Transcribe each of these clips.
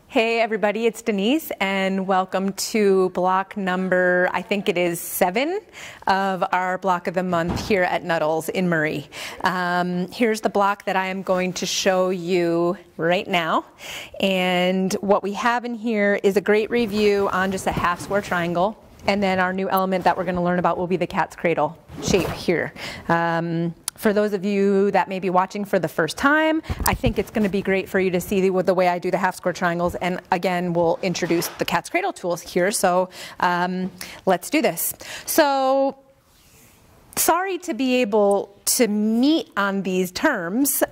Hey everybody, it's Denise and welcome to block number, I think it is 7 of our block of the month here at Nuttalls in Murray. Here's the block that I am going to show you right now. And what we have in here is a great review on just a half square triangle. And then our new element that we're going to learn about will be the cat's cradle shape here. For those of you that may be watching for the first time, I think it's going to be great for you to see the way I do the half square triangles. And again, we'll introduce the cat's cradle tools here. So let's do this. So sorry to be able to meet on these terms.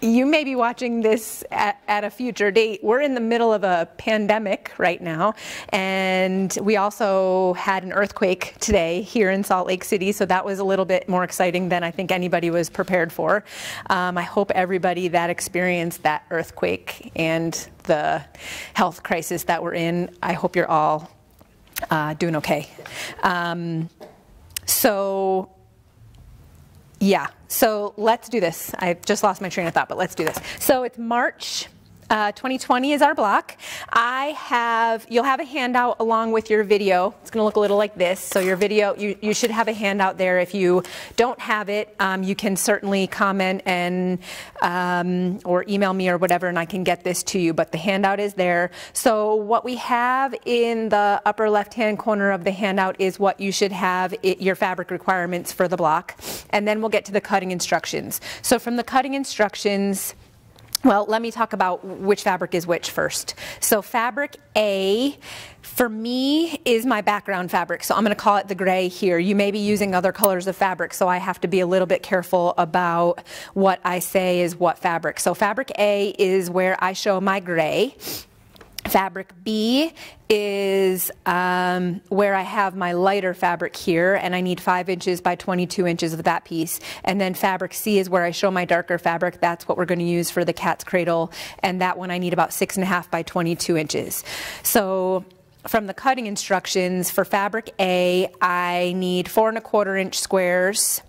You may be watching this at a future date. We're in the middle of a pandemic right now, and we also had an earthquake today here in Salt Lake City, so that was a little bit more exciting than I think anybody was prepared for. I hope everybody that experienced that earthquake and the health crisis that we're in, I hope you're all doing okay. Yeah, so let's do this. I just lost my train of thought, but let's do this. So it's March 2020 is our block. You'll have a handout along with your video. It's going to look a little like this. So your video, you should have a handout there. If you don't have it, you can certainly comment and or email me or whatever, and I can get this to you. But the handout is there. So what we have in the upper left-hand corner of the handout is what you should have, your fabric requirements for the block. And then we'll get to the cutting instructions. So from the cutting instructions, well, let me talk about which fabric is which first. So fabric A, for me, is my background fabric. So I'm going to call it the gray here. You may be using other colors of fabric, so I have to be a little bit careful about what I say is what fabric. So fabric A is where I show my gray. Fabric B is where I have my lighter fabric here, and I need 5 inches by 22 inches of that piece. And then fabric C is where I show my darker fabric. That's what we're going to use for the cat's cradle, and that one I need about 6.5 by 22 inches. So from the cutting instructions for fabric A, I need 4¼ inch squares.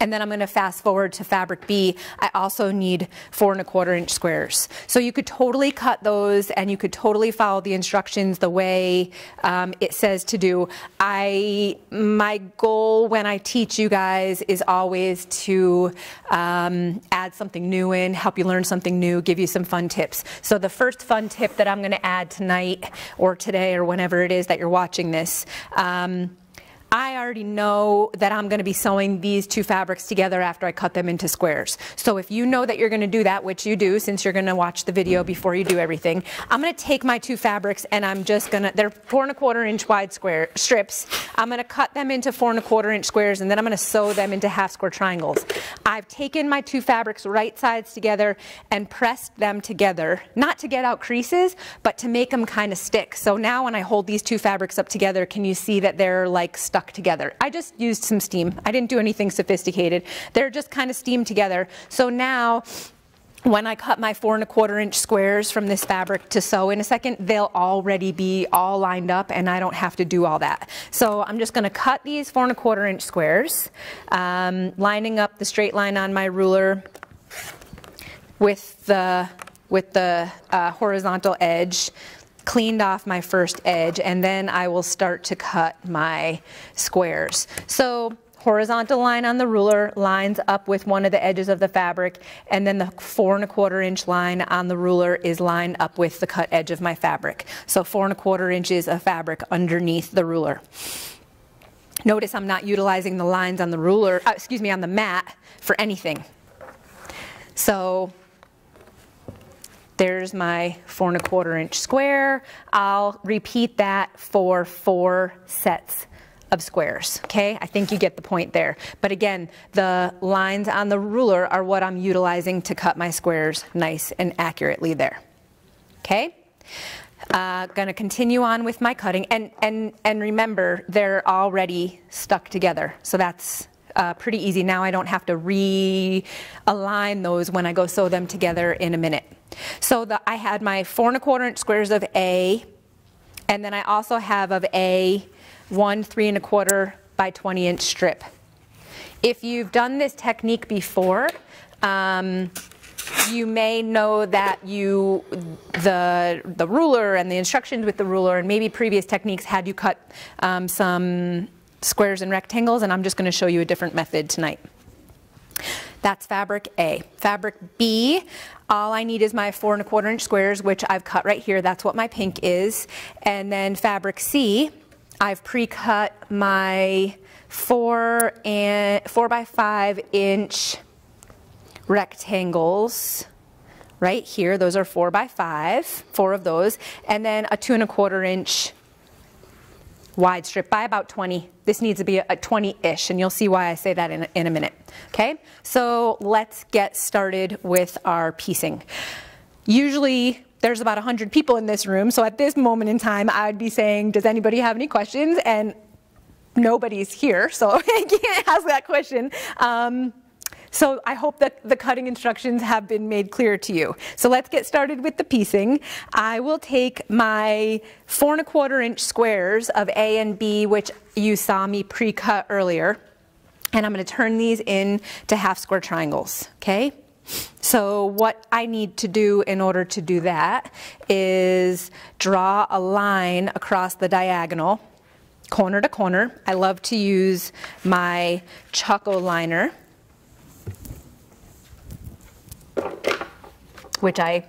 And then I'm going to fast forward to fabric B. I also need 4¼ inch squares. So you could totally cut those and you could totally follow the instructions the way it says to do. My goal when I teach you guys is always to add something new in, help you learn something new, give you some fun tips. So the first fun tip that I'm going to add tonight or today or whenever it is that you're watching this, I already know that I'm going to be sewing these two fabrics together after I cut them into squares. So if you know that you're going to do that, which you do since you're going to watch the video before you do everything, I'm going to take my two fabrics and I'm just going to, they're 4¼ inch wide square strips. I'm going to cut them into 4¼ inch squares, and then I'm going to sew them into half square triangles. I've taken my two fabrics right sides together and pressed them together, not to get out creases, but to make them kind of stick. So now when I hold these two fabrics up together, can you see that they're like stuck together? I just used some steam. I didn't do anything sophisticated. They're just kind of steamed together. So now when I cut my 4¼ inch squares from this fabric to sew in a second, they'll already be all lined up and I don't have to do all that. So I'm just going to cut these 4¼ inch squares, lining up the straight line on my ruler with the horizontal edge, cleaned off my first edge, and then I will start to cut my squares. So horizontal line on the ruler lines up with one of the edges of the fabric, and then the 4¼ inch line on the ruler is lined up with the cut edge of my fabric. So 4¼ inches of fabric underneath the ruler. Notice I'm not utilizing the lines on the ruler, on the mat for anything. So there's my 4¼ inch square. I'll repeat that for 4 sets of squares, okay? I think you get the point there. But again, the lines on the ruler are what I'm utilizing to cut my squares nice and accurately there, okay? Going to continue on with my cutting, and remember, they're already stuck together, so that's pretty easy. Now I don't have to realign those when I go sew them together in a minute. So I had my 4¼ inch squares of A, and then I also have of A 1 3¼ by 20 inch strip. If you've done this technique before, You may know that the ruler and the instructions with the ruler and maybe previous techniques had you cut some squares and rectangles, and I'm just going to show you a different method tonight. That's fabric A. Fabric B, all I need is my 4 1/4 inch squares, which I've cut right here. That's what my pink is. And then fabric C, I've pre-cut my 4 by 5 inch rectangles right here. Those are 4 by 5, 4 of those, and then a 2 1/4 inch wide strip by about 20. This needs to be a 20-ish, and you'll see why I say that in a minute. Okay, so let's get started with our piecing. Usually there's about 100 people in this room, so at this moment in time I'd be saying, does anybody have any questions? And nobody's here, so I can't ask that question. So I hope that the cutting instructions have been made clear to you. So let's get started with the piecing. I will take my 4 1/4 inch squares of A and B, which you saw me pre-cut earlier, and I'm going to turn these into half square triangles, okay? So what I need to do in order to do that is draw a line across the diagonal, corner to corner. I love to use my Choco liner, which I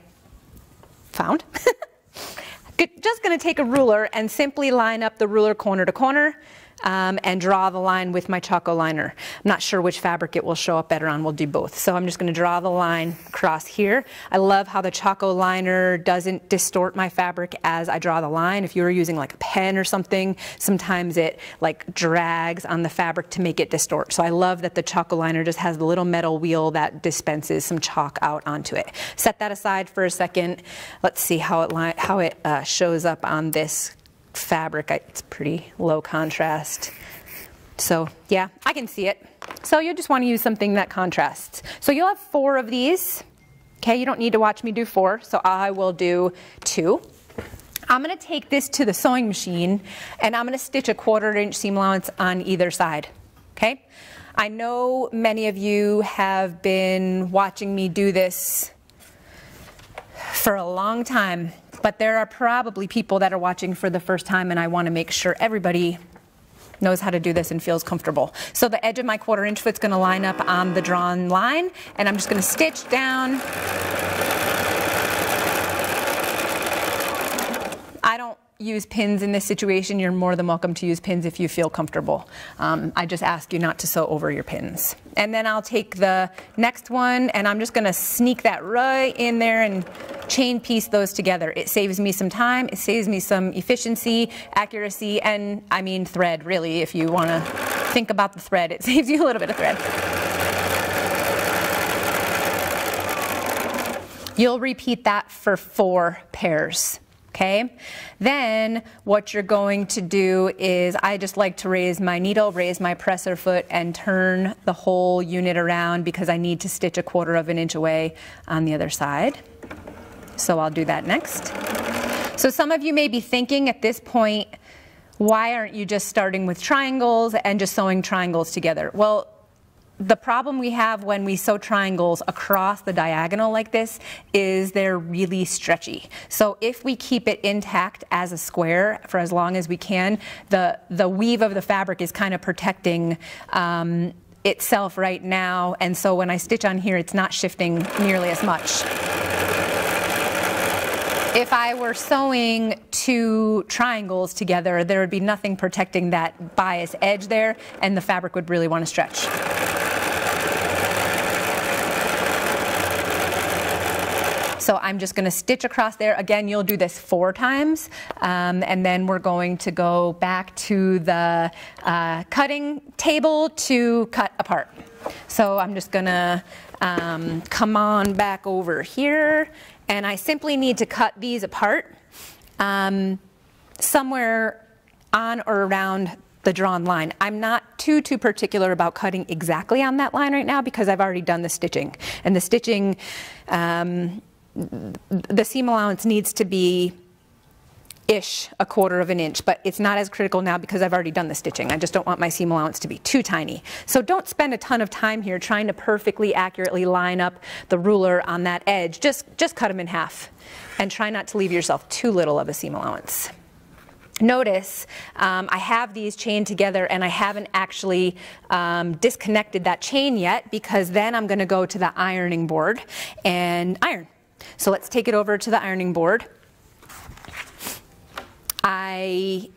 found. Just going to take a ruler and simply line up the ruler corner to corner and draw the line with my Choco liner. I'm not sure which fabric it will show up better on. We'll do both. So I'm just going to draw the line across here. I love how the Choco liner doesn't distort my fabric as I draw the line. If you were using like a pen or something, sometimes it like drags on the fabric to make it distort. So I love that the Choco liner just has the little metal wheel that dispenses some chalk out onto it. Set that aside for a second. Let's see how it shows up on this fabric. It's pretty low contrast. So yeah, I can see it. So you just want to use something that contrasts. So you'll have 4 of these. Okay, you don't need to watch me do 4, so I will do 2. I'm going to take this to the sewing machine and I'm going to stitch a 1/4 inch seam allowance on either side. Okay, I know many of you have been watching me do this for a long time, but there are probably people that are watching for the first time, and I want to make sure everybody knows how to do this and feels comfortable. So the edge of my 1/4 inch foot's going to line up on the drawn line, and I'm just going to stitch down. I don't use pins in this situation. You're more than welcome to use pins if you feel comfortable. I just ask you not to sew over your pins. And then I'll take the next one and I'm just going to sneak that right in there and chain piece those together. It saves me some time, it saves me some efficiency, accuracy, and I mean thread, really. If you want to think about the thread, it saves you a little bit of thread. You'll repeat that for 4 pairs. Okay, then what you're going to do is, I just like to raise my needle, raise my presser foot, and turn the whole unit around because I need to stitch a 1/4 inch away on the other side. So I'll do that next. So some of you may be thinking at this point, why aren't you just starting with triangles and just sewing triangles together? Well, the problem we have when we sew triangles across the diagonal like this is they're really stretchy. So if we keep it intact as a square for as long as we can, the weave of the fabric is kind of protecting itself right now, and so when I stitch on here, it's not shifting nearly as much. If I were sewing 2 triangles together, there would be nothing protecting that bias edge there, and the fabric would really want to stretch. So I'm just going to stitch across there. Again, you'll do this 4 times, and then we're going to go back to the cutting table to cut apart. So I'm just going to come on back over here, and I simply need to cut these apart somewhere on or around the drawn line. I'm not too particular about cutting exactly on that line right now because I've already done the stitching, and the stitching the seam allowance needs to be ish a 1/4 of an inch, but it's not as critical now because I've already done the stitching. I just don't want my seam allowance to be too tiny. So don't spend a ton of time here trying to perfectly accurately line up the ruler on that edge. Just cut them in half and try not to leave yourself too little of a seam allowance. Notice I have these chained together and I haven't actually disconnected that chain yet, because then I'm going to go to the ironing board and iron. So let's take it over to the ironing board. I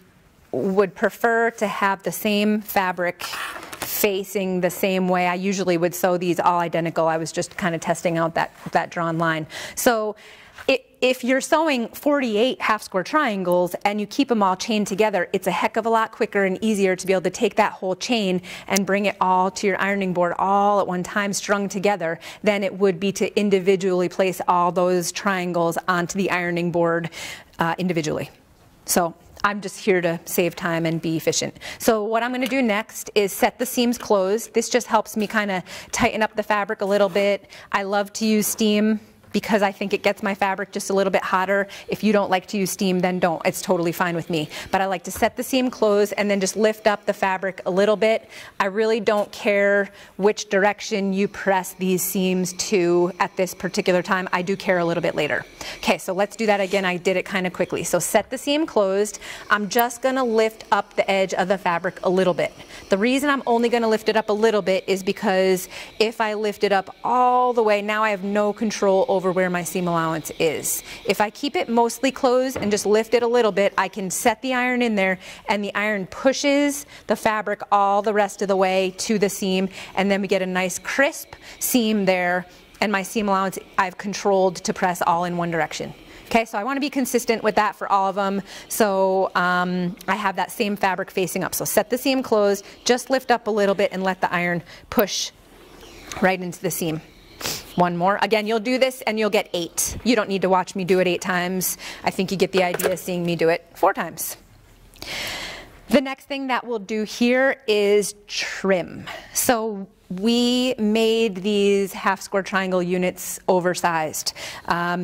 would prefer to have the same fabric facing the same way. I usually would sew these all identical. I was just kind of testing out that drawn line. So if you're sewing 48 half square triangles and you keep them all chained together, it's a heck of a lot quicker and easier to be able to take that whole chain and bring it all to your ironing board all at one time strung together than it would be to individually place all those triangles onto the ironing board individually. So I'm just here to save time and be efficient. So what I'm going to do next is set the seams closed. This just helps me kind of tighten up the fabric a little bit. I love to use steam because I think it gets my fabric just a little bit hotter. If you don't like to use steam, then don't. It's totally fine with me. But I like to set the seam closed and then just lift up the fabric a little bit. I really don't care which direction you press these seams to at this particular time. I do care a little bit later. Okay, so let's do that again. I did it kind of quickly. So set the seam closed. I'm just gonna lift up the edge of the fabric a little bit. The reason I'm only gonna lift it up a little bit is because if I lift it up all the way, now I have no control over where my seam allowance is. If I keep it mostly closed and just lift it a little bit, I can set the iron in there and the iron pushes the fabric all the rest of the way to the seam, and then we get a nice crisp seam there, and my seam allowance I've controlled to press all in one direction. Okay, so I want to be consistent with that for all of them. So I have that same fabric facing up. So set the seam closed, just lift up a little bit and let the iron push right into the seam. One more. Again, you'll do this and you'll get 8. You don't need to watch me do it 8 times. I think you get the idea seeing me do it 4 times. The next thing that we'll do here is trim. So we made these half square triangle units oversized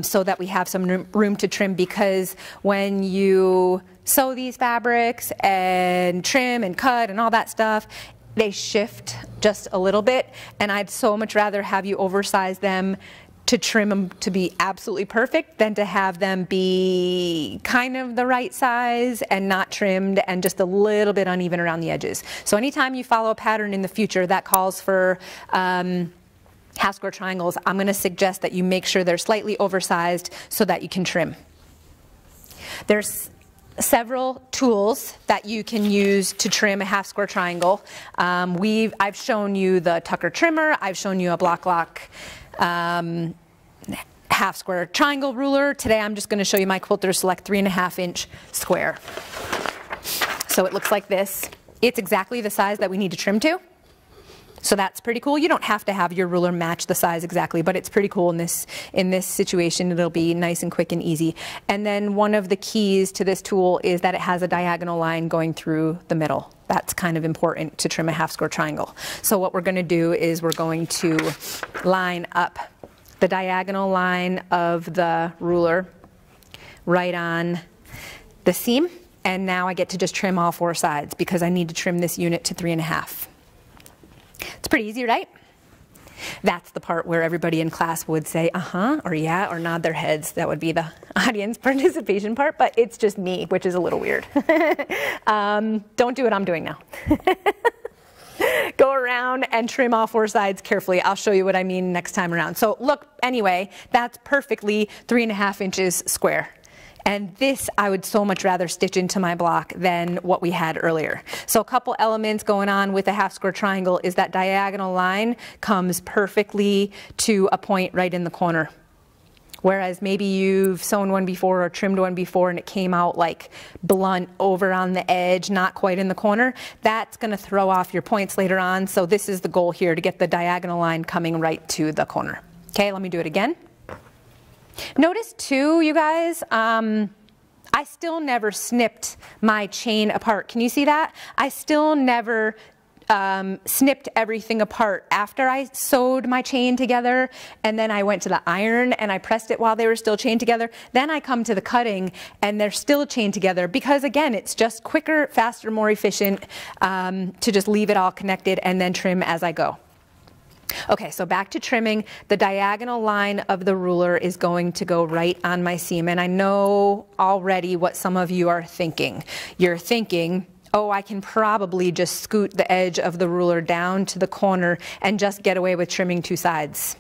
so that we have some room to trim, because when you sew these fabrics and trim and cut and all that stuff, they shift just a little bit, and I'd so much rather have you oversize them to trim them to be absolutely perfect than to have them be kind of the right size and not trimmed and just a little bit uneven around the edges. So anytime you follow a pattern in the future that calls for half square triangles, I'm going to suggest that you make sure they're slightly oversized so that you can trim. There's several tools that you can use to trim a half square triangle. I've shown you the Tucker trimmer. I've shown you a block lock half square triangle ruler. Today I'm just going to show you my Quilter Select 3.5 inch square. So it looks like this. It's exactly the size that we need to trim to. So that's pretty cool. You don't have to have your ruler match the size exactly, but it's pretty cool in this situation. It'll be nice and quick and easy. And then one of the keys to this tool is that it has a diagonal line going through the middle. That's kind of important to trim a half square triangle. So what we're going to do is we're going to line up the diagonal line of the ruler right on the seam. And now I get to just trim all 4 sides because I need to trim this unit to 3.5. It's pretty easy, right? That's the part where everybody in class would say, uh-huh, or yeah, or nod their heads. That would be the audience participation part, but it's just me, which is a little weird. Don't do what I'm doing now. Go around and trim all 4 sides carefully. I'll show you what I mean next time around. So look, anyway, that's perfectly 3.5 inches square. And this I would so much rather stitch into my block than what we had earlier. So a couple elements going on with a half square triangle is that diagonal line comes perfectly to a point right in the corner. Whereas maybe you've sewn one before or trimmed one before and it came out like blunt over on the edge, not quite in the corner. That's going to throw off your points later on. So this is the goal here, to get the diagonal line coming right to the corner. Okay, let me do it again. Notice too, you guys, I still never snipped my chain apart. Can you see that? I still never snipped everything apart after I sewed my chain together, and then I went to the iron and I pressed it while they were still chained together. Then I come to the cutting and they're still chained together because, again, it's just quicker, faster, more efficient to just leave it all connected and then trim as I go. Okay, so back to trimming. The diagonal line of the ruler is going to go right on my seam, and I know already what some of you are thinking. You're thinking, oh, I can probably just scoot the edge of the ruler down to the corner and just get away with trimming two sides.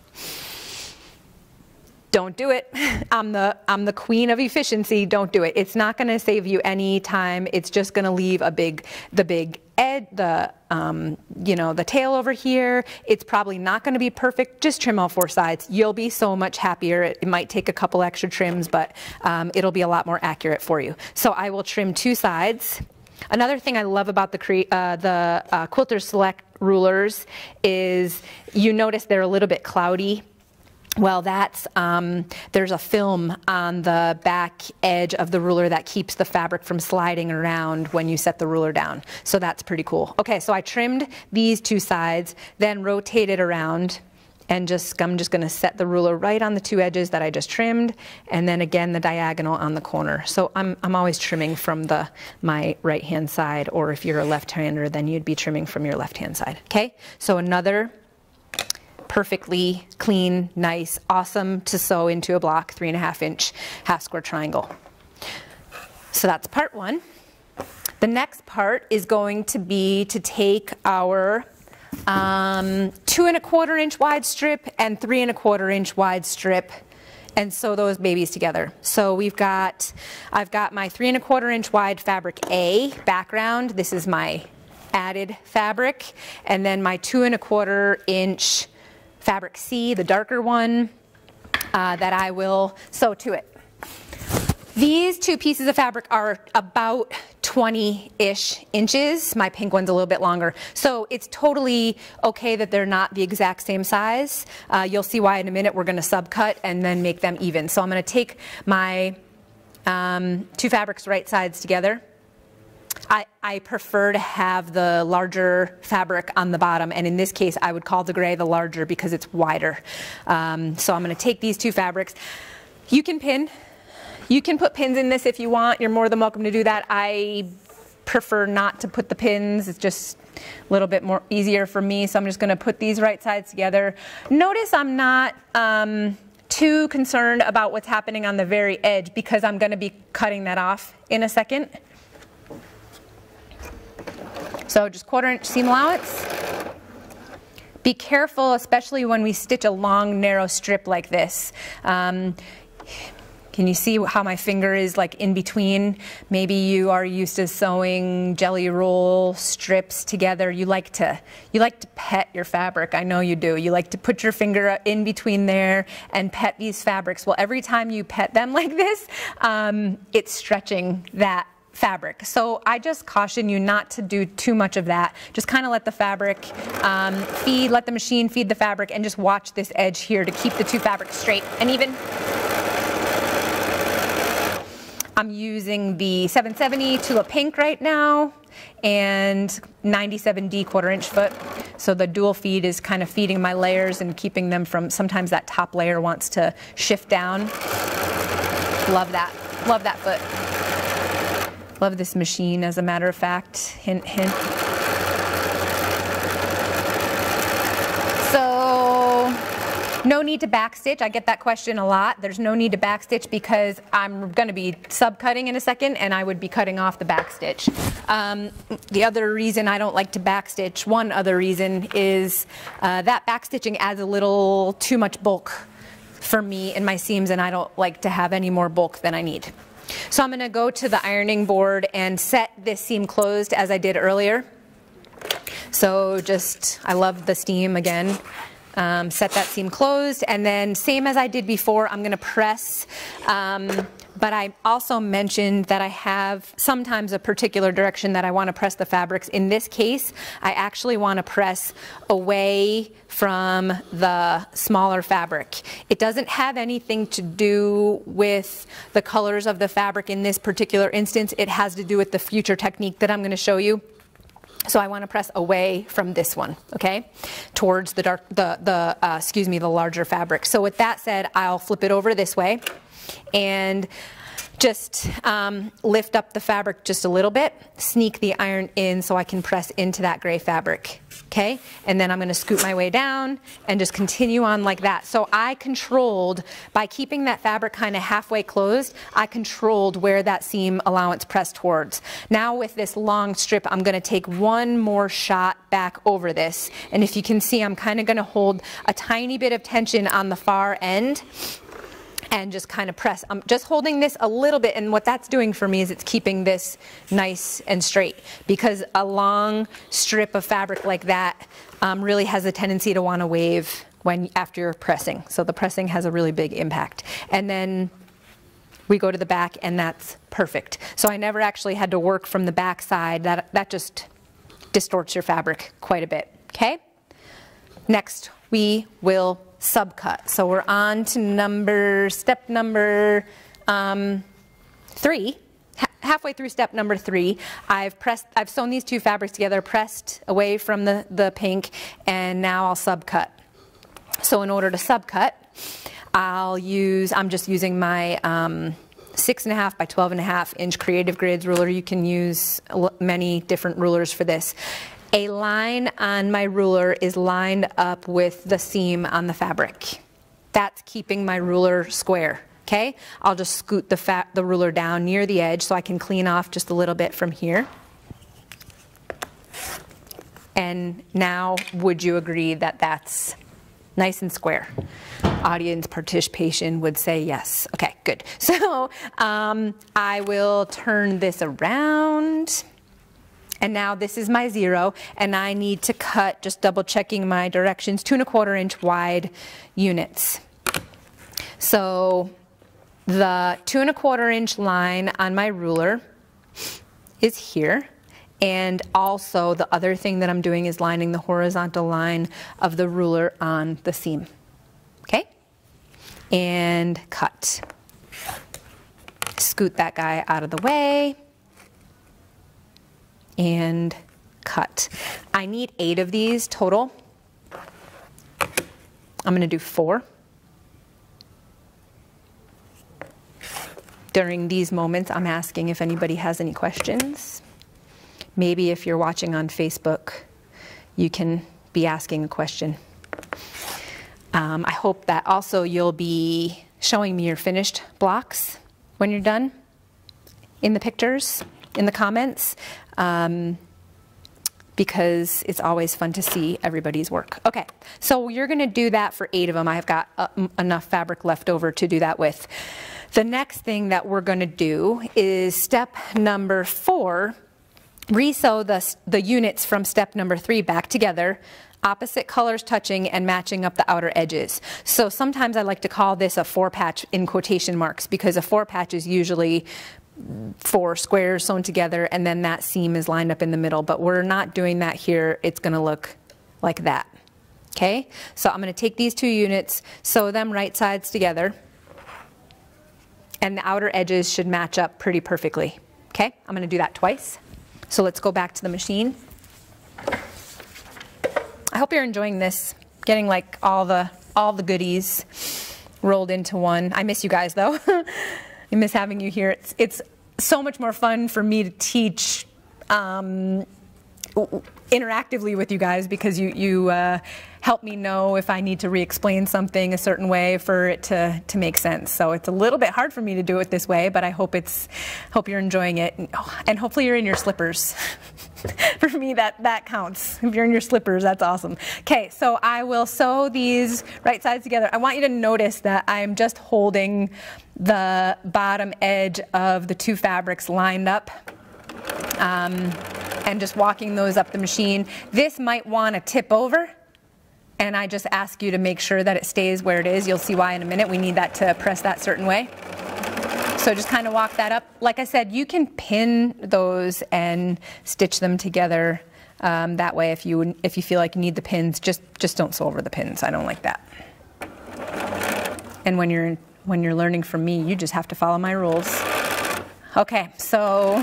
Don't do it. I'm the queen of efficiency. Don't do it. It's not going to save you any time. It's just going to leave the big edge, the tail over here. It's probably not going to be perfect. Just trim all four sides. You'll be so much happier. It might take a couple extra trims, but it'll be a lot more accurate for you. So I will trim two sides. Another thing I love about the Quilter Select rulers is you notice they're a little bit cloudy. Well, that's, there's a film on the back edge of the ruler that keeps the fabric from sliding around when you set the ruler down. So that's pretty cool. Okay, so I trimmed these two sides, then rotated around, and I'm just gonna set the ruler right on the two edges that I just trimmed, and then again the diagonal on the corner. So I'm always trimming from my right-hand side, or if you're a left-hander, then you'd be trimming from your left-hand side, okay? So another perfectly clean, nice, awesome to sew into a block 3.5 inch half square triangle. So that's part one. The next part is going to be to take our 2¼ inch wide strip and 3¼ inch wide strip and sew those babies together. So I've got my 3¼ inch wide fabric A background. This is my added fabric, and then my 2¼ inch fabric C, the darker one, that I will sew to it. These two pieces of fabric are about 20-ish inches. My pink one's a little bit longer. So it's totally okay that they're not the exact same size. You'll see why in a minute. We're gonna subcut and then make them even. So I'm gonna take my two fabrics right sides together. I prefer to have the larger fabric on the bottom, and in this case I would call the gray the larger because it's wider. So I'm going to take these two fabrics. You can pin. You can put pins in this if you want. You're more than welcome to do that. I prefer not to put the pins. It's just a little bit more easier for me, so I'm just going to put these right sides together. Notice I'm not too concerned about what's happening on the very edge because I'm going to be cutting that off in a second. So just 1/4 inch seam allowance. Be careful, especially when we stitch a long, narrow strip like this. Can you see how my finger is like in between? Maybe you are used to sewing jelly roll strips together. You like to pet your fabric. I know you do. You like to put your finger in between there and pet these fabrics. Well, every time you pet them like this, it's stretching that fabric. So I just caution you not to do too much of that. Just kind of let the fabric let the machine feed the fabric, and just watch this edge here to keep the two fabrics straight and even. I'm using the 770 Tula Pink right now and 97D 1/4 inch foot. So the dual feed is kind of feeding my layers and keeping them from, sometimes that top layer wants to shift down. Love that. Love that foot. Love this machine, as a matter of fact. Hint, hint. So, no need to backstitch. I get that question a lot. There's no need to backstitch because I'm going to be subcutting in a second, and I would be cutting off the backstitch. The other reason I don't like to backstitch, one other reason, is that backstitching adds a little too much bulk for me in my seams, and I don't like to have any more bulk than I need. So I'm going to go to the ironing board and set this seam closed as I did earlier. So I love the steam again. Set that seam closed, and then same as I did before, I'm going to press. But I also mentioned that I have sometimes a particular direction that I want to press the fabrics. In this case, I actually want to press away from the smaller fabric. It doesn't have anything to do with the colors of the fabric in this particular instance. It has to do with the future technique that I'm going to show you. So I want to press away from this one, okay, towards the the larger fabric. So with that said, I'll flip it over this way and just lift up the fabric just a little bit, sneak the iron in so I can press into that gray fabric, okay? And then I'm going to scoot my way down and just continue on like that. So I controlled, by keeping that fabric kind of halfway closed, I controlled where that seam allowance pressed towards. Now with this long strip, I'm going to take one more shot back over this. And if you can see, I'm kind of going to hold a tiny bit of tension on the far end and just kind of press. I'm just holding this a little bit, and what that's doing for me is it's keeping this nice and straight, because a long strip of fabric like that really has a tendency to want to wave after you're pressing. So the pressing has a really big impact. And then we go to the back, and that's perfect. So I never actually had to work from the back side. That just distorts your fabric quite a bit, okay? Next, we will subcut. So we're on to step number 3. Halfway through step number 3, I've sewn these two fabrics together, pressed away from the pink, and now I'll subcut. So in order to subcut, I'm just using my 6.5 by 12.5 inch Creative Grids ruler. You can use many different rulers for this. A line on my ruler is lined up with the seam on the fabric. That's keeping my ruler square, okay? I'll just scoot the ruler down near the edge so I can clean off just a little bit from here. And now, would you agree that that's nice and square? Audience participation would say yes. Okay, good. So I will turn this around. And now this is my 0, and I need to cut, just double checking my directions, 2 1/4 inch wide units. So the 2 1/4 inch line on my ruler is here. And also the other thing that I'm doing is lining the horizontal line of the ruler on the seam. Okay? And cut. Scoot that guy out of the way. And cut. I need 8 of these total. I'm going to do 4. During these moments, I'm asking if anybody has any questions. Maybe if you're watching on Facebook, you can be asking a question. I hope that also you'll be showing me your finished blocks when you're done in the pictures, in the comments. Because it's always fun to see everybody's work. Okay, so you're going to do that for 8 of them. I've got enough fabric left over to do that with. The next thing that we're going to do is step number 4, resew the units from step number 3 back together, opposite colors touching and matching up the outer edges. So sometimes I like to call this a 4-patch in quotation marks, because a 4-patch is usually 4 squares sewn together and then that seam is lined up in the middle, but we're not doing that here. It's going to look like that. Okay, so I'm going to take these 2 units, sew them right sides together, and the outer edges should match up pretty perfectly. Okay, I'm going to do that twice. So let's go back to the machine. I hope you're enjoying this, getting like all the goodies rolled into one. I miss you guys though. I miss having you here. It's so much more fun for me to teach interactively with you guys, because you help me know if I need to re-explain something a certain way for it to make sense. So it's a little bit hard for me to do it this way, but I hope you're enjoying it, and hopefully you're in your slippers. For me, that counts. If you're in your slippers, that's awesome. Okay, so I will sew these right sides together. I want you to notice that I'm just holding the bottom edge of the 2 fabrics lined up, and just walking those up the machine. This might want to tip over, and I just ask you to make sure that it stays where it is. You'll see why in a minute. We need that to press that certain way. So just kind of walk that up. Like I said, you can pin those and stitch them together that way. If you feel like you need the pins, just don't sew over the pins. I don't like that. And when you're learning from me, you just have to follow my rules. Okay, so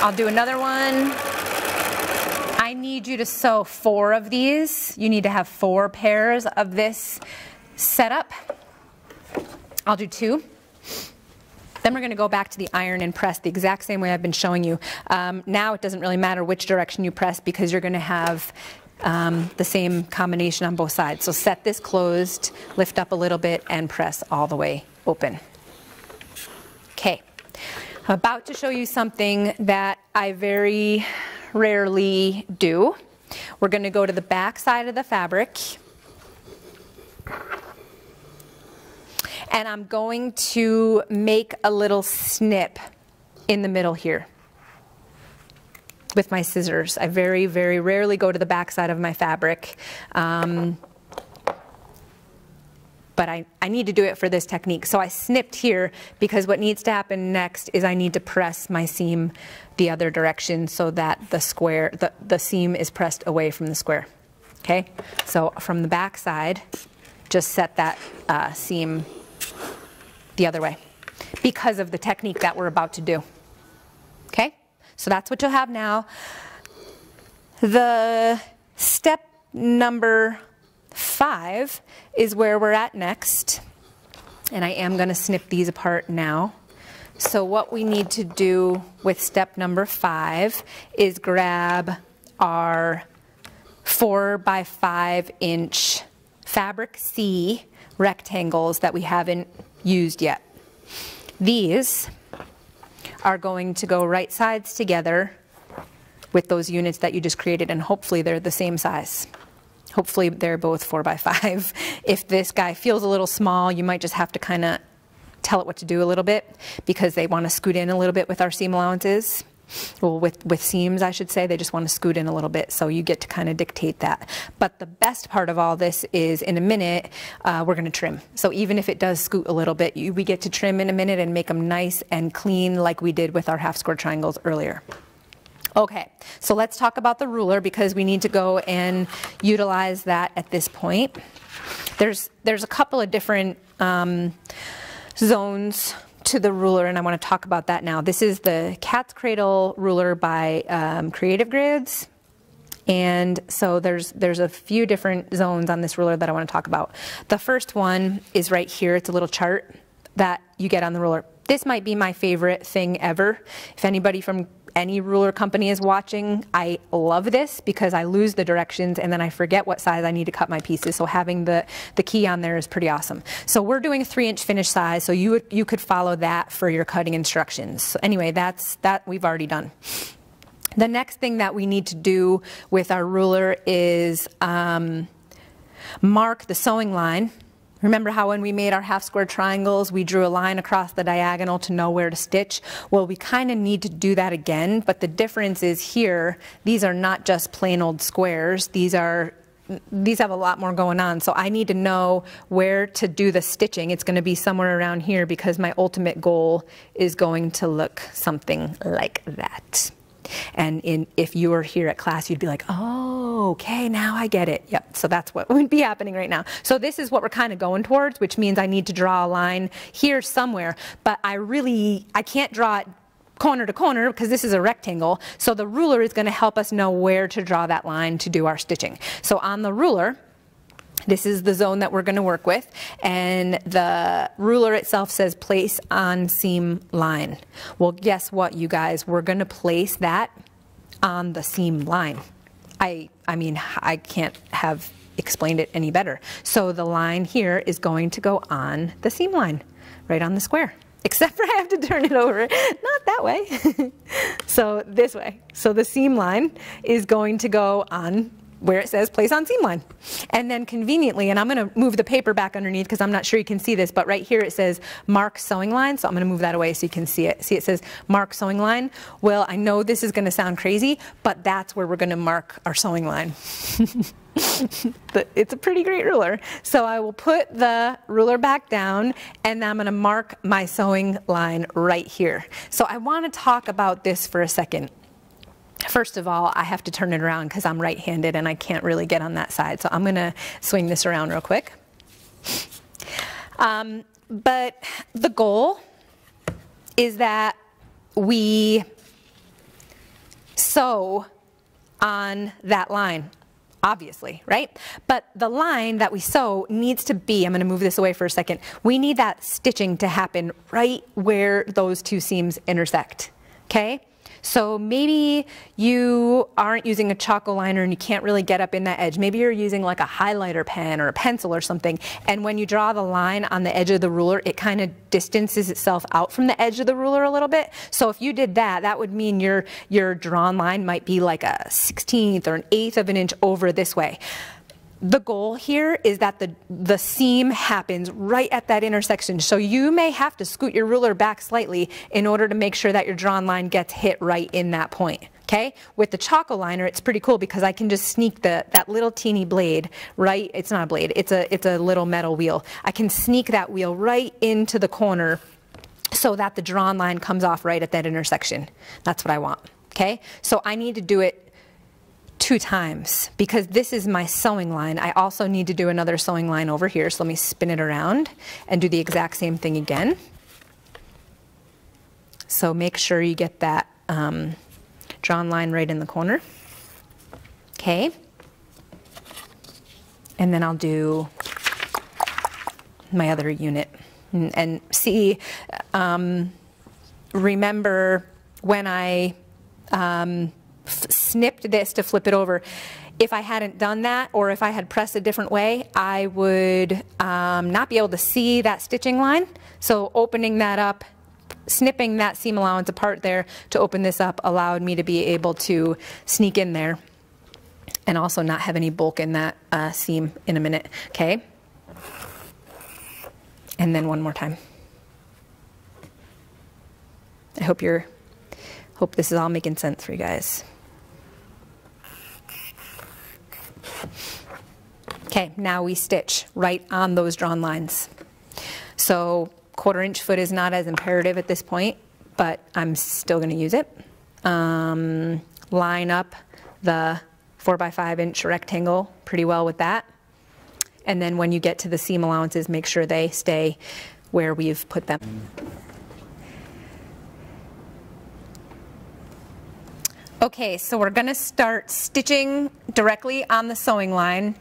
I'll do another one. need you to sew 4 of these. You need to have 4 pairs of this setup. I'll do 2. Then we're going to go back to the iron and press the exact same way I've been showing you. Now it doesn't really matter which direction you press because you're going to have the same combination on both sides. So set this closed, lift up a little bit, and press all the way open. Okay, I'm about to show you something that I very rarely do. We're going to go to the back side of the fabric. And I'm going to make a little snip in the middle here with my scissors. I very, very rarely go to the back side of my fabric. But I need to do it for this technique. So I snipped here because what needs to happen next is I need to press my seam the other direction so that the square, the seam is pressed away from the square. Okay, so from the back side, just set that seam the other way because of the technique that we're about to do. Okay, so that's what you'll have now. The step number 5 is where we're at next, and I am going to snip these apart now. So what we need to do with step number 5 is grab our 4 by 5 inch fabric C rectangles that we haven't used yet. These are going to go right sides together with those units that you just created, and hopefully they're the same size. Hopefully they're both 4 by 5. If this guy feels a little small, you might just have to kind of tell it what to do a little bit because they want to scoot in a little bit with our seam allowances. Well, with seams, I should say, they just want to scoot in a little bit, so you get to kind of dictate that. But the best part of all this is in a minute, we're going to trim. So even if it does scoot a little bit, we get to trim in a minute and make them nice and clean like we did with our half square triangles earlier. Okay, so let's talk about the ruler because we need to go and utilize that at this point. There's a couple of different zones to the ruler, and I want to talk about that now. This is the Cat's Cradle ruler by Creative Grids, and so there's a few different zones on this ruler that I want to talk about. The first one is right here. It's a little chart that you get on the ruler. This might be my favorite thing ever. If anybody from any ruler company is watching, I love this because I lose the directions and then I forget what size I need to cut my pieces. So having the key on there is pretty awesome. So we're doing a 3-inch finish size, so you could follow that for your cutting instructions. So anyway, that we've already done. The next thing that we need to do with our ruler is mark the sewing line. Remember how when we made our half square triangles, we drew a line across the diagonal to know where to stitch? Well, we kind of need to do that again, but the difference is here, these are not just plain old squares. These have a lot more going on, so I need to know where to do the stitching. It's going to be somewhere around here because my ultimate goal is going to look something like that. And if you were here at class, you'd be like, oh, okay, now I get it. Yep, so that's what would be happening right now. So this is what we're kind of going towards, which means I need to draw a line here somewhere, but I can't draw it corner to corner because this is a rectangle. So the ruler is going to help us know where to draw that line to do our stitching. So on the ruler, this is the zone that we're going to work with, and the ruler itself says place on seam line. Well, guess what, you guys? We're going to place that on the seam line. I mean, I can't have explained it any better. So the line here is going to go on the seam line, right on the square. Except for I have to turn it over, not that way. So this way. So the seam line is going to go on where it says place on seam line. And then conveniently, and I'm going to move the paper back underneath because I'm not sure you can see this, but right here it says mark sewing line, so I'm going to move that away so you can see it. See, it says mark sewing line. Well, I know this is going to sound crazy, but that's where we're going to mark our sewing line. It's a pretty great ruler. So I will put the ruler back down and I'm going to mark my sewing line right here. So I want to talk about this for a second. First of all, I have to turn it around because I'm right-handed and I can't really get on that side. So I'm going to swing this around real quick. But the goal is that we sew on that line, obviously, right? But the line that we sew needs to be, I'm going to move this away for a second, we need that stitching to happen right where those two seams intersect, okay? So maybe you aren't using a Choco liner and you can't really get up in that edge. Maybe you're using like a highlighter pen or a pencil or something, and when you draw the line on the edge of the ruler, it kind of distances itself out from the edge of the ruler a little bit. So if you did that, that would mean your drawn line might be like a 1/16 or an 1/8 of an inch over this way. The goal here is that the seam happens right at that intersection. So you may have to scoot your ruler back slightly in order to make sure that your drawn line gets hit right in that point. Okay? With the Choco liner, it's pretty cool because I can just sneak that little teeny blade right, it's not a blade, it's a little metal wheel. I can sneak that wheel right into the corner so that the drawn line comes off right at that intersection. That's what I want. Okay? So I need to do it 2 times because this is my sewing line. I also need to do another sewing line over here, so let me spin it around and do the exact same thing again. So make sure you get that drawn line right in the corner. Okay. And then I'll do my other unit and see, remember when I snipped this to flip it over, if I hadn't done that, or if I had pressed a different way, I would not be able to see that stitching line. So opening that up, snipping that seam allowance apart there to open this up allowed me to be able to sneak in there and also not have any bulk in that seam in a minute. Okay. And then one more time. I hope this is all making sense for you guys. Okay, now we stitch right on those drawn lines. So 1/4 inch foot is not as imperative at this point, but I'm still going to use it. Line up the 4x5 inch rectangle pretty well with that. And then when you get to the seam allowances, make sure they stay where we've put them. Okay, so we're going to start stitching directly on the sewing line.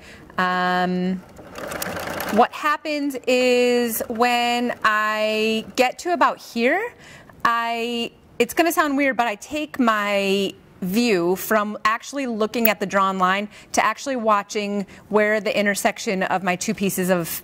What happens is when I get to about here, it's going to sound weird, but I take my view from actually looking at the drawn line to actually watching where the intersection of my two pieces of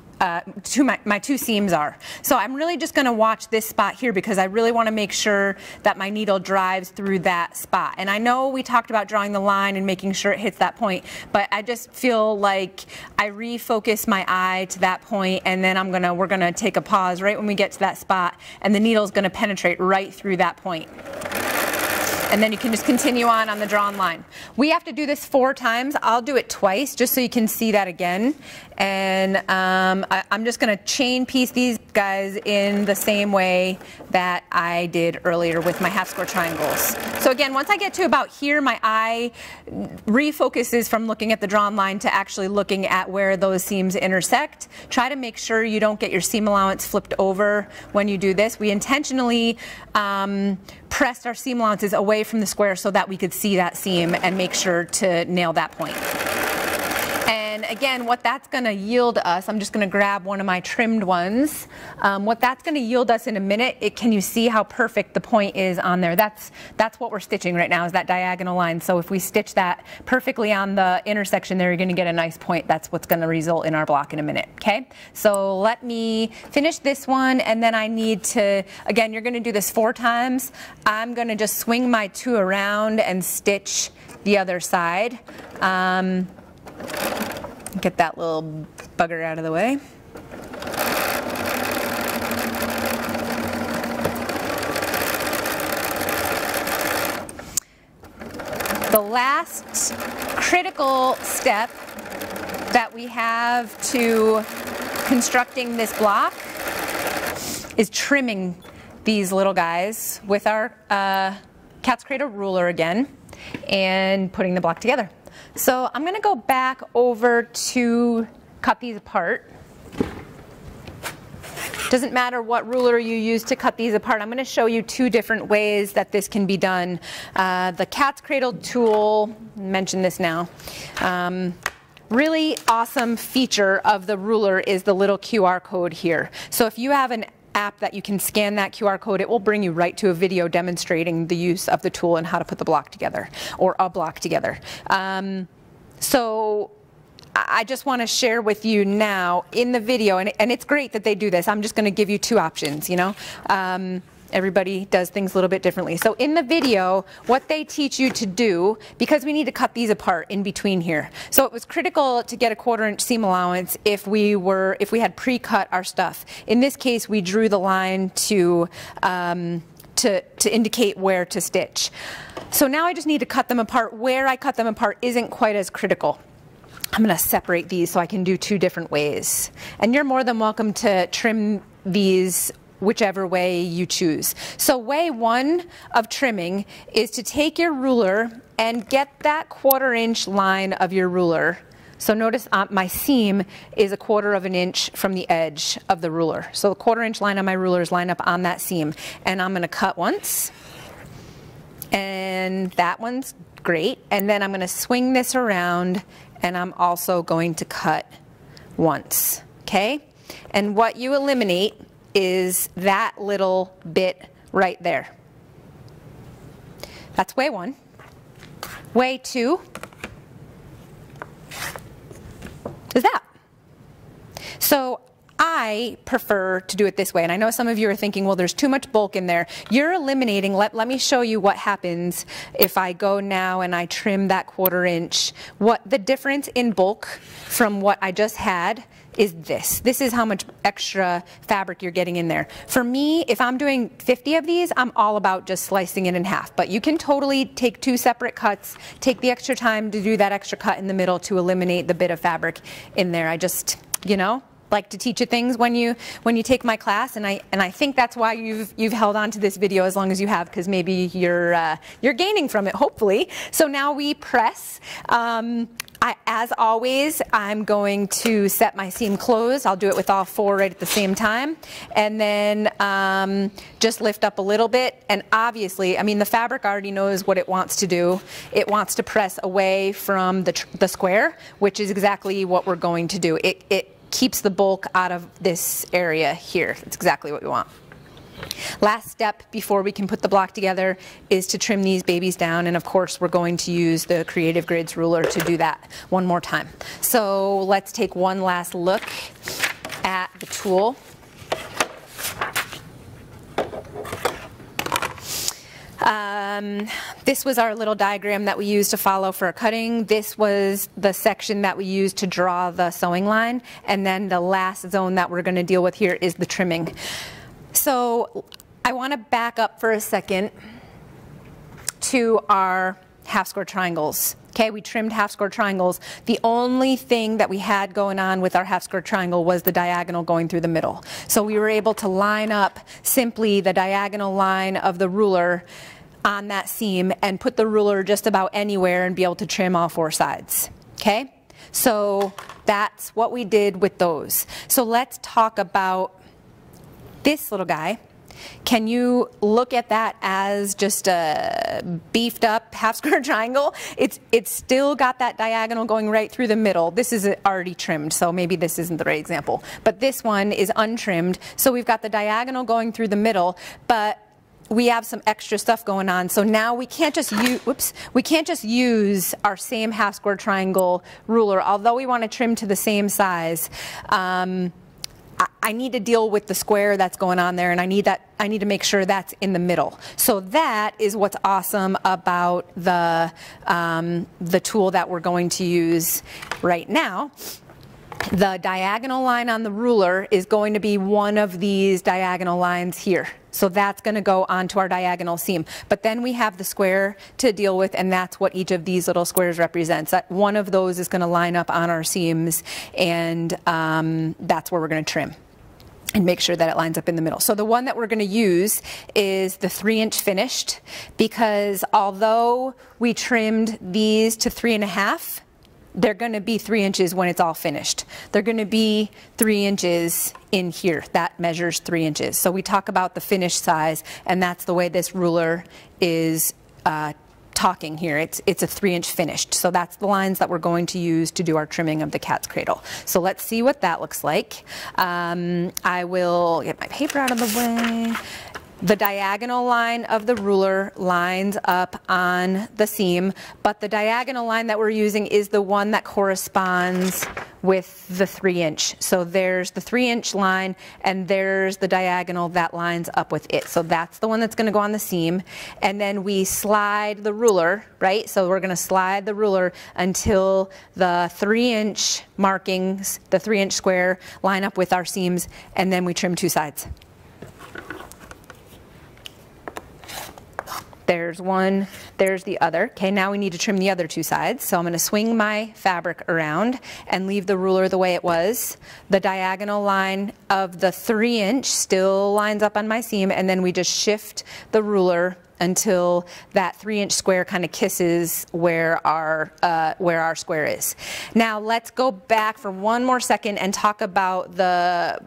my two seams are. So I'm really just going to watch this spot here because I really want to make sure that my needle drives through that spot. And I know we talked about drawing the line and making sure it hits that point, but I just feel like I refocus my eye to that point, and then we're gonna take a pause right when we get to that spot, and the needle's going to penetrate right through that point. And then you can just continue on the drawn line. We have to do this 4 times. I'll do it twice just so you can see that again. And I'm just going to chain piece these guys in the same way that I did earlier with my half square triangles. So again, once I get to about here, my eye refocuses from looking at the drawn line to actually looking at where those seams intersect. Try to make sure you don't get your seam allowance flipped over when you do this. We intentionally pressed our seam allowances away from the square so that we could see that seam and make sure to nail that point. And again, what that's going to yield us, I'm just going to grab one of my trimmed ones. What that's going to yield us in a minute, can you see how perfect the point is on there? That's what we're stitching right now, is that diagonal line. So if we stitch that perfectly on the intersection there, you're going to get a nice point. That's what's going to result in our block in a minute. Okay, so let me finish this one, and then I need to, again, you're going to do this 4 times. I'm going to just swing my 2 around and stitch the other side. Get that little bugger out of the way. The last critical step that we have to constructing this block is trimming these little guys with our cat's cradle ruler again and putting the block together. So I'm going to go back over to cut these apart. Doesn't matter what ruler you use to cut these apart. I'm going to show you two different ways that this can be done. The cat's cradle tool, mention this now. Really awesome feature of the ruler is the little QR code here. So if you have an app that you can scan that QR code, it will bring you right to a video demonstrating the use of the tool and how to put the block together, or a block together. So I just want to share with you now in the video, and it's great that they do this. I'm just going to give you two options, you know. Everybody does things a little bit differently. So in the video, what they teach you to do, because we need to cut these apart in between here. So it was critical to get a 1/4 inch seam allowance if we had pre-cut our stuff. In this case, we drew the line to indicate where to stitch. So now I just need to cut them apart. Where I cut them apart isn't quite as critical. I'm going to separate these so I can do two different ways. And you're more than welcome to trim these whichever way you choose. So way one of trimming is to take your ruler and get that 1/4 inch line of your ruler. So notice my seam is a 1/4 of an inch from the edge of the ruler. So the 1/4 inch line on my ruler is lined up on that seam. And I'm going to cut once. And that one's great. And then I'm going to swing this around, and I'm also going to cut once. Okay? And what you eliminate is that little bit right there. That's way one. Way two is that. So I prefer to do it this way, and I know some of you are thinking, well, there's too much bulk in there. You're eliminating, let me show you what happens if I go now and I trim that 1/4 inch. What the difference in bulk from what I just had is this. This is how much extra fabric you're getting in there. For me, if I'm doing 50 of these, I'm all about just slicing it in half. But you can totally take two separate cuts, take the extra time to do that extra cut in the middle to eliminate the bit of fabric in there. I just, you know, like to teach you things when you take my class, and I think that's why you've held on to this video as long as you have, because maybe you're gaining from it, hopefully. So now we press. As always, I'm going to set my seam closed. I'll do it with all 4 right at the same time, and then just lift up a little bit. And obviously, I mean, the fabric already knows what it wants to do. It wants to press away from the square, which is exactly what we're going to do. It keeps the bulk out of this area here. That's exactly what we want. Last step before we can put the block together is to trim these babies down, and of course we're going to use the Creative Grids ruler to do that one more time. So let's take one last look at the tool. This was our little diagram that we used to follow for cutting. This was the section that we used to draw the sewing line, and then the last zone that we're going to deal with here is the trimming. So I want to back up for a second to our half square triangles. Okay, we trimmed half square triangles. The only thing that we had going on with our half square triangle was the diagonal going through the middle. So we were able to line up simply the diagonal line of the ruler on that seam and put the ruler just about anywhere and be able to trim all 4 sides. Okay, so that's what we did with those. So let's talk about this little guy. Can you look at that as just a beefed up half square triangle? It's still got that diagonal going right through the middle. This is already trimmed, so maybe this isn't the right example. But this one is untrimmed, so we've got the diagonal going through the middle, but we have some extra stuff going on. So now we can't just use our same half square triangle ruler. Although we want to trim to the same size, I need to deal with the square that's going on there, and I need to make sure that's in the middle. So that is what's awesome about the tool that we're going to use right now. The diagonal line on the ruler is going to be one of these diagonal lines here. So that's going to go onto our diagonal seam. But then we have the square to deal with, and that's what each of these little squares represents. That one of those is going to line up on our seams, and that's where we're going to trim and make sure that it lines up in the middle. So the one that we're going to use is the 3-inch finished, because although we trimmed these to 3.5, they're going to be 3 inches when it's all finished. They're going to be 3 inches in here. That measures 3 inches. So we talk about the finished size, and that's the way this ruler is talking here. It's a 3-inch finished. So that's the lines that we're going to use to do our trimming of the cat's cradle. So let's see what that looks like. I will get my paper out of the way. The diagonal line of the ruler lines up on the seam, but the diagonal line that we're using is the one that corresponds with the 3-inch. So there's the 3-inch line, and there's the diagonal that lines up with it. So that's the one that's going to go on the seam. And then we slide the ruler, right? So we're going to slide the ruler until the 3-inch markings, the 3-inch square, line up with our seams, and then we trim 2 sides. There's one, there's the other. Okay, now we need to trim the other 2 sides. So I'm going to swing my fabric around and leave the ruler the way it was. The diagonal line of the 3-inch still lines up on my seam, and then we just shift the ruler until that 3-inch square kind of kisses where our square is. Now let's go back for one more second and talk about the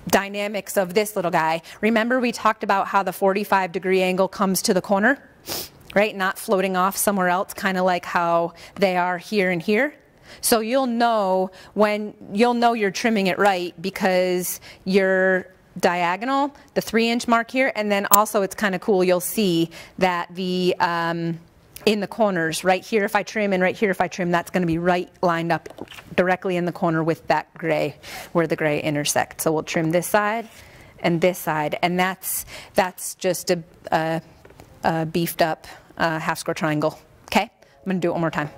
dynamics of this little guy. Remember we talked about how the 45-degree angle comes to the corner, right? Not floating off somewhere else, kind of like how they are here and here. So you'll know you're trimming it right because your diagonal, the 3-inch mark here, and then also it's kind of cool, you'll see that the in the corners, right here if I trim and right here if I trim, that's going to be right lined up directly in the corner with that gray, where the gray intersects. So we'll trim this side, and that's just a beefed up half square triangle. Okay, I'm going to do it one more time.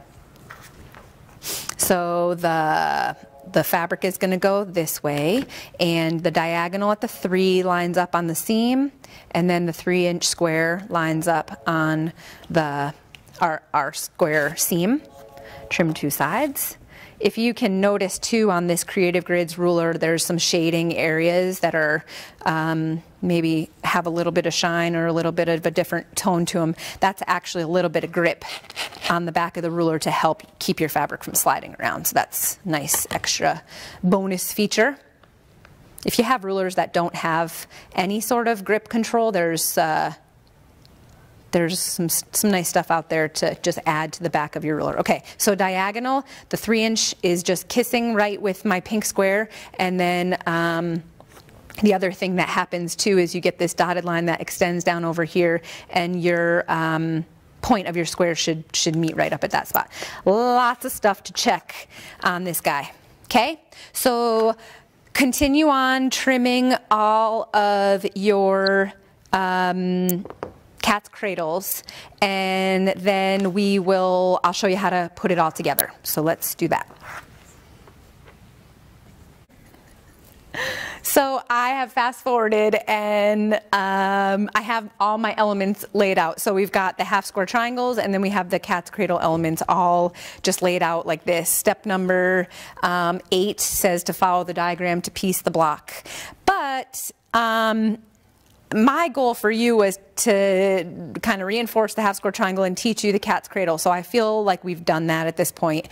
So the fabric is going to go this way, and the diagonal at the 3 lines up on the seam, and then the 3-inch square lines up on our square seam. Trim 2 sides. If you can notice too on this Creative Grids ruler, there's some shading areas that are maybe have a little bit of shine or a little bit of a different tone to them. That's actually a little bit of grip on the back of the ruler to help keep your fabric from sliding around. So that's a nice extra bonus feature. If you have rulers that don't have any sort of grip control, there's some nice stuff out there to just add to the back of your ruler. Okay, so diagonal, the 3-inch is just kissing right with my pink square, and then the other thing that happens too is you get this dotted line that extends down over here, and your point of your square should meet right up at that spot. Lots of stuff to check on this guy. Okay, so continue on trimming all of your cat's cradles, and then I'll show you how to put it all together. So let's do that. So I have fast forwarded, and I have all my elements laid out. So we've got the half square triangles, and then we have the cat's cradle elements all just laid out like this. Step number 8 says to follow the diagram to piece the block. But my goal for you was to kind of reinforce the half square triangle and teach you the cat's cradle. So I feel like we've done that at this point.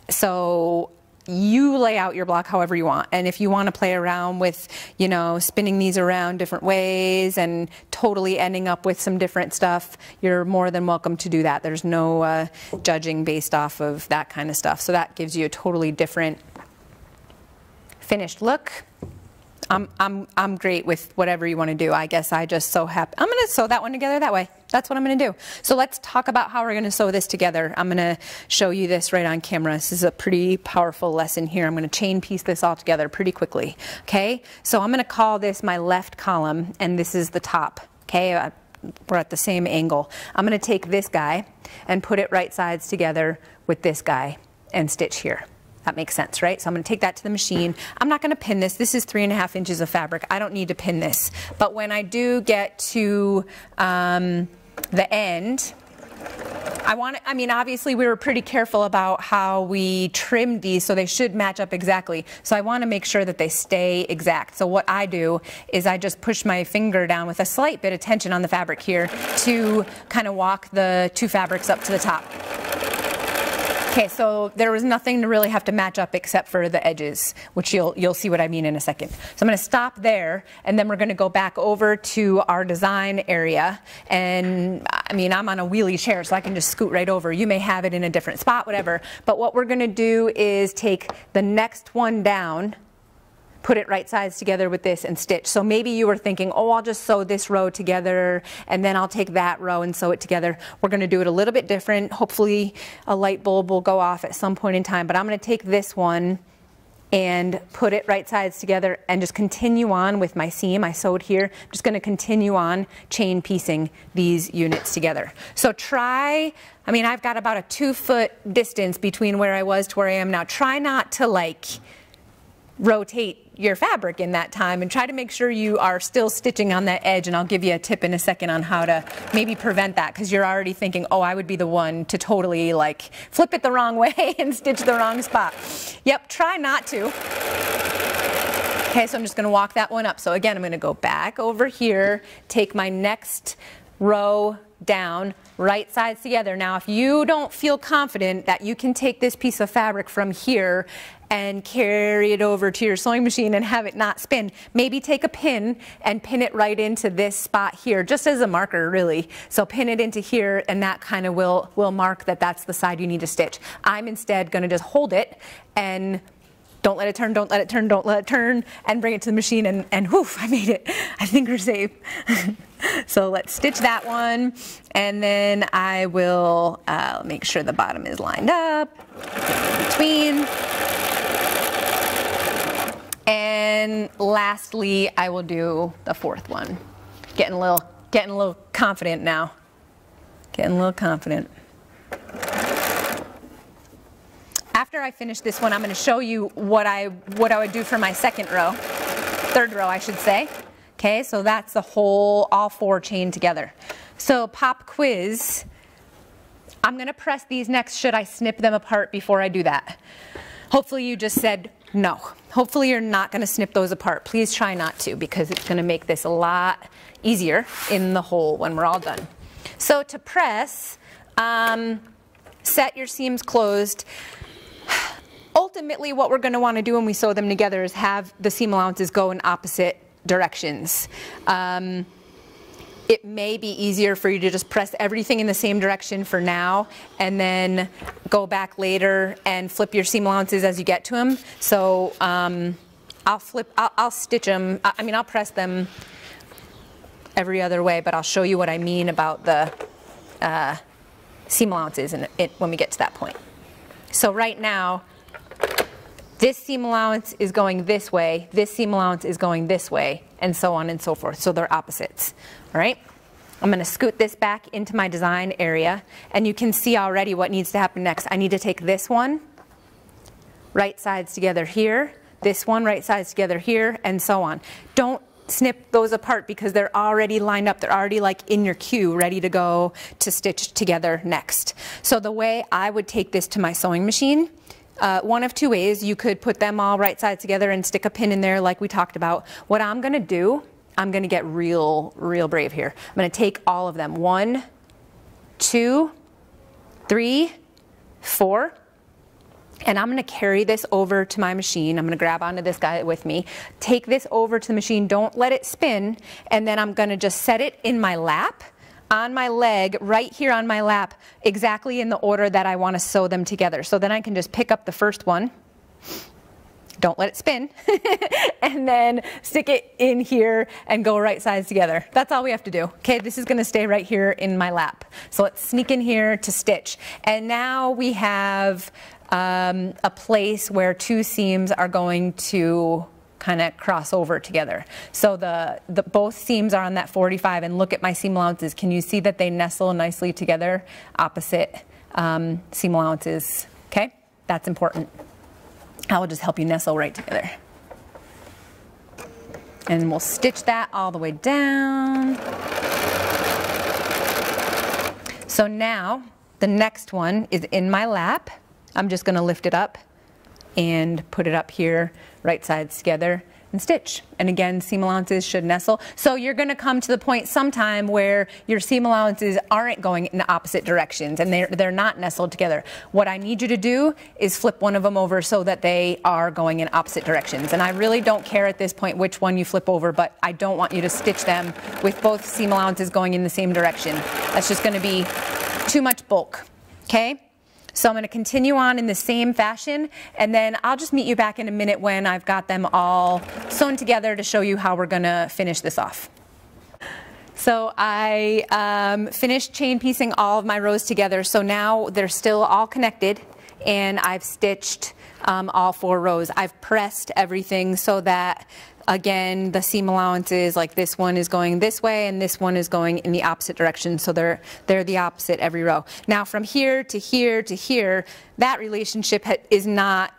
So you lay out your block however you want. And if you want to play around with, you know, spinning these around different ways and totally ending up with some different stuff, you're more than welcome to do that. There's no judging based off of that kind of stuff. So that gives you a totally different finished look. I'm great with whatever you want to do. I guess I just so happy. I'm going to sew that one together that way. That's what I'm going to do. So let's talk about how we're going to sew this together. I'm going to show you this right on camera. This is a pretty powerful lesson here. I'm going to chain piece this all together pretty quickly. Okay, so I'm going to call this my left column, and this is the top. Okay, we're at the same angle. I'm going to take this guy and put it right sides together with this guy and stitch here. That makes sense, right? So I'm going to take that to the machine. I'm not going to pin this. This is 3.5 inches of fabric. I don't need to pin this. But when I do get to the end, I mean, obviously we were pretty careful about how we trimmed these, so they should match up exactly. So I want to make sure that they stay exact. So what I do is I just push my finger down with a slight bit of tension on the fabric here to kind of walk the 2 fabrics up to the top. Okay, so there was nothing to really have to match up except for the edges, which you'll see what I mean in a second. So I'm going to stop there, and then we're going to go back over to our design area. And I mean, I'm on a wheelie chair, so I can just scoot right over. You may have it in a different spot, whatever. But what we're going to do is take the next one down, put it right sides together with this and stitch. So maybe you were thinking, oh, I'll just sew this row together and then I'll take that row and sew it together. We're going to do it a little bit different. Hopefully a light bulb will go off at some point in time, but I'm going to take this one and put it right sides together and just continue on with my seam. I sewed here. I'm just going to continue on chain piecing these units together. So try, I mean, I've got about a 2-foot distance between where I was to where I am now. Try not to like rotate your fabric in that time, and try to make sure you are still stitching on that edge, and I'll give you a tip in a second on how to maybe prevent that, because you're already thinking, oh, I would be the one to totally like flip it the wrong way and stitch the wrong spot. Yep, try not to. Okay, so I'm just going to walk that one up. So again, I'm going to go back over here, take my next row down, right sides together. Now, if you don't feel confident that you can take this piece of fabric from here and carry it over to your sewing machine and have it not spin, maybe take a pin and pin it right into this spot here, just as a marker, really. So pin it into here, and that kind of will mark that that's the side you need to stitch. I'm instead going to just hold it and don't let it turn, don't let it turn, don't let it turn, and bring it to the machine, and whoof, I made it. I think we're safe. So let's stitch that one, and then I will make sure the bottom is lined up in between. And lastly, I will do the fourth one. Getting a little confident now. Getting a little confident. After I finish this one, I'm going to show you what I would do for my third row, I should say. Okay, so that's the whole, all four chained together. So pop quiz, I'm going to press these next. Should I snip them apart before I do that? Hopefully you just said no. Hopefully you're not going to snip those apart. Please try not to, because it's going to make this a lot easier in the hole when we're all done. So to press, set your seams closed. Ultimately, what we're going to want to do when we sew them together is have the seam allowances go in opposite directions. It may be easier for you to just press everything in the same direction for now, and then go back later and flip your seam allowances as you get to them. So I'll stitch them. I mean, I'll press them every other way, but I'll show you what I mean about the seam allowances when we get to that point. So right now, this seam allowance is going this way, this seam allowance is going this way, and so on and so forth. So they're opposites. All right? I'm going to scoot this back into my design area, and you can see already what needs to happen next. I need to take this one, right sides together here, this one, right sides together here, and so on. Don't snip those apart, because they're already lined up. They're already like in your queue, ready to go to stitch together next. So the way I would take this to my sewing machine, one of two ways. You could put them all right sides together and stick a pin in there like we talked about. What I'm going to do, I'm going to get real brave here. I'm going to take all of them. 1, 2, 3, 4. And I'm going to carry this over to my machine. I'm going to grab onto this guy with me. Take this over to the machine. Don't let it spin. And then I'm going to just set it in my lap, on my leg, right here on my lap, exactly in the order that I want to sew them together. So then I can just pick up the first one. Don't let it spin. And then stick it in here and go right sides together. That's all we have to do. Okay, this is going to stay right here in my lap. So let's sneak in here to stitch. And now we have a place where two seams are going to kind of cross over together. So both seams are on that 45, and look at my seam allowances. Can you see that they nestle nicely together? Opposite seam allowances. Okay, that's important. I will just help you nestle right together. And we'll stitch that all the way down. So now the next one is in my lap. I'm just going to lift it up and put it up here, right sides together, and stitch. And again, seam allowances should nestle. So you're going to come to the point sometime where your seam allowances aren't going in opposite directions and they're not nestled together. What I need you to do is flip one of them over so that they are going in opposite directions. And I really don't care at this point which one you flip over, but I don't want you to stitch them with both seam allowances going in the same direction. That's just going to be too much bulk. Okay? So I'm going to continue on in the same fashion, and then I'll just meet you back in a minute when I've got them all sewn together to show you how we're going to finish this off. So I finished chain piecing all of my rows together, so now they're still all connected, and I've stitched all 4 rows. I've pressed everything so that, again, the seam allowances, like this one is going this way and this one is going in the opposite direction, so they're the opposite every row. Now from here to here to here, that relationship is not,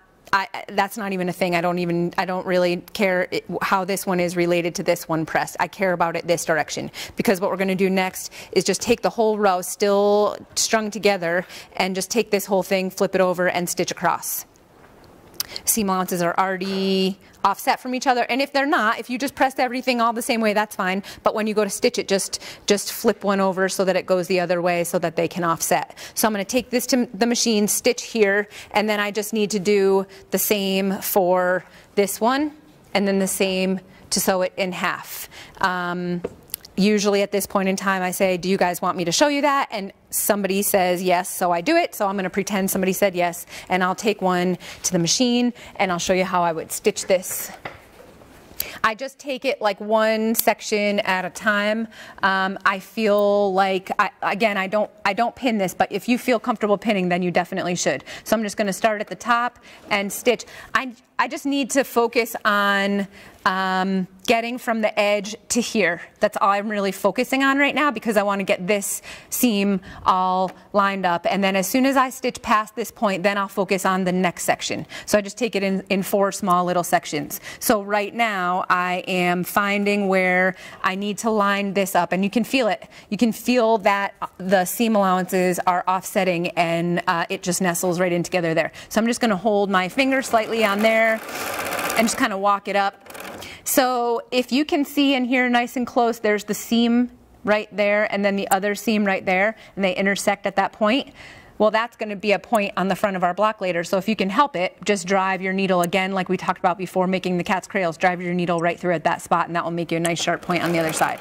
that's not even a thing. I don't really care how this one is related to this one pressed. I care about it this direction, because what we're going to do next is just take the whole row still strung together and just take this whole thing, flip it over and stitch across. Seam allowances are already offset from each other, and if they're not, if you just press everything all the same way, that's fine, but when you go to stitch it, just flip one over so that it goes the other way so that they can offset. So I'm going to take this to the machine, stitch here, and then I just need to do the same for this one, and then the same to sew it in half. Usually at this point in time I say, do you guys want me to show you that? And somebody says yes, so I do it. So I'm going to pretend somebody said yes, and I'll take one to the machine and I'll show you how I would stitch this. I just take it like one section at a time. I feel like, again, I don't pin this, but if you feel comfortable pinning, then you definitely should. So I'm just going to start at the top and stitch. I just need to focus on getting from the edge to here. That's all I'm really focusing on right now, because I want to get this seam all lined up. And then as soon as I stitch past this point, then I'll focus on the next section. So I just take it in 4 small little sections. So right now I am finding where I need to line this up, and you can feel it. You can feel that the seam allowances are offsetting, and it just nestles right in together there. So I'm just going to hold my finger slightly on there and just kind of walk it up. So if you can see in here nice and close, there's the seam right there and then the other seam right there, and they intersect at that point. Well, that's going to be a point on the front of our block later. So if you can help it, just drive your needle, again, like we talked about before making the cat's cradles, drive your needle right through at that spot, and that will make you a nice sharp point on the other side.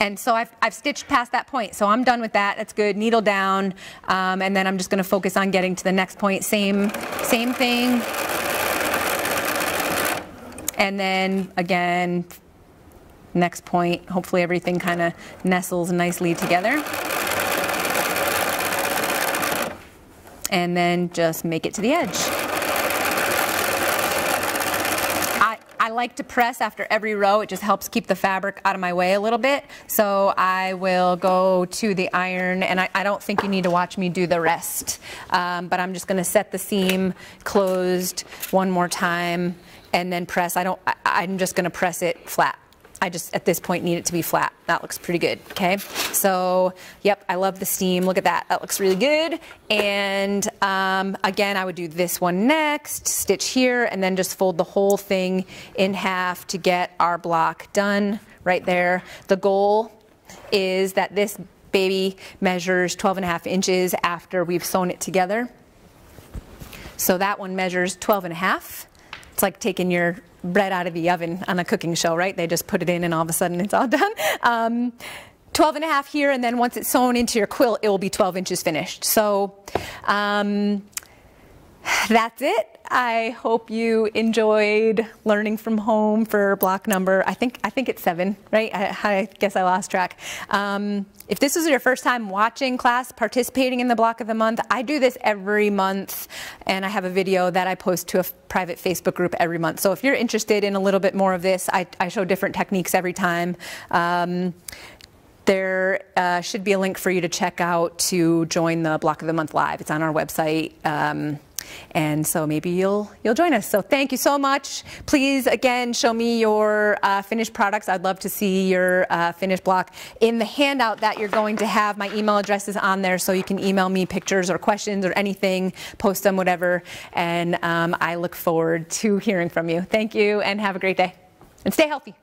And so I've stitched past that point, so I'm done with that. That's good. Needle down, and then I'm just going to focus on getting to the next point. Same thing. And then again, next point. Hopefully everything kind of nestles nicely together. And then just make it to the edge. I like to press after every row. It just helps keep the fabric out of my way a little bit. So I will go to the iron, and I don't think you need to watch me do the rest. But I'm just going to set the seam closed one more time and then press. I'm just going to press it flat. I just, at this point, need it to be flat. That looks pretty good, okay? So, yep, I love the seam. Look at that. That looks really good. And again, I would do this one next, stitch here, and then just fold the whole thing in half to get our block done right there. The goal is that this baby measures 12.5 inches after we've sewn it together. So that one measures 12.5. It's like taking your bread out of the oven on a cooking show, right? They just put it in and all of a sudden it's all done. 12.5 here, and then once it's sewn into your quilt, it will be 12 inches finished. So that's it. I hope you enjoyed learning from home for block number, I think it's 7, right? I guess I lost track. If this is your first time watching class, participating in the block of the month, I do this every month, and I have a video that I post to a private Facebook group every month. So if you're interested in a little bit more of this, I show different techniques every time. There should be a link for you to check out to join the Block of the Month Live. It's on our website. And so maybe you'll join us. So thank you so much. Please, again, show me your finished products. I'd love to see your finished block. In the handout that you're going to have, my email address is on there, so you can email me pictures or questions or anything, post them, whatever. And I look forward to hearing from you. Thank you, and have a great day. And stay healthy.